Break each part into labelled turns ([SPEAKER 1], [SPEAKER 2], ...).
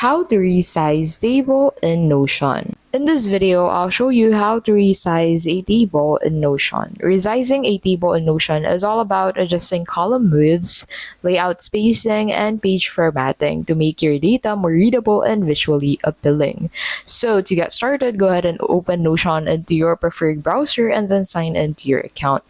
[SPEAKER 1] how to resize table in Notion. In this video, I'll show you how to resize a table in Notion. Resizing a table in Notion is all about adjusting column widths, layout spacing, and page formatting to make your data more readable and visually appealing. So to get started, go ahead and open Notion into your preferred browser and then sign into your account.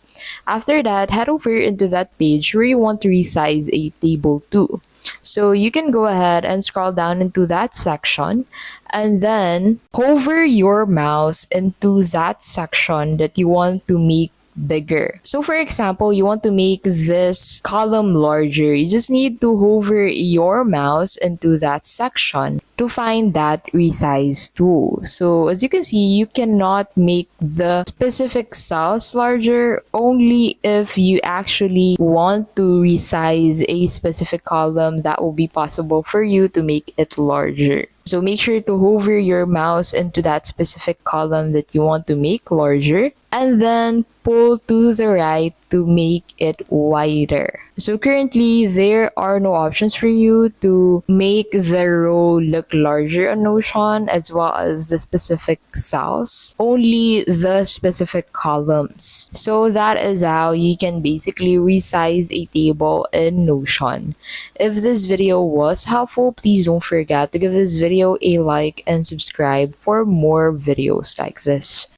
[SPEAKER 1] After that, head over into that page where you want to resize a table to. So you can go ahead and scroll down into that section and then hover your mouse into that section that you want to make bigger. So for example, you want to make this column larger. You just need to hover your mouse into that section to find that resize tool. So as you can see, you cannot make the specific cells larger only if you actually want to resize a specific column. That will be possible for you to make it larger. So make sure to hover your mouse into that specific column that you want to make larger and then pull to the right to make it wider. So currently, there are no options for you to make the row look larger on Notion as well as the specific cells, only the specific columns. So that is how you can basically resize a table in Notion. If this video was helpful, please don't forget to give this video a like and subscribe for more videos like this.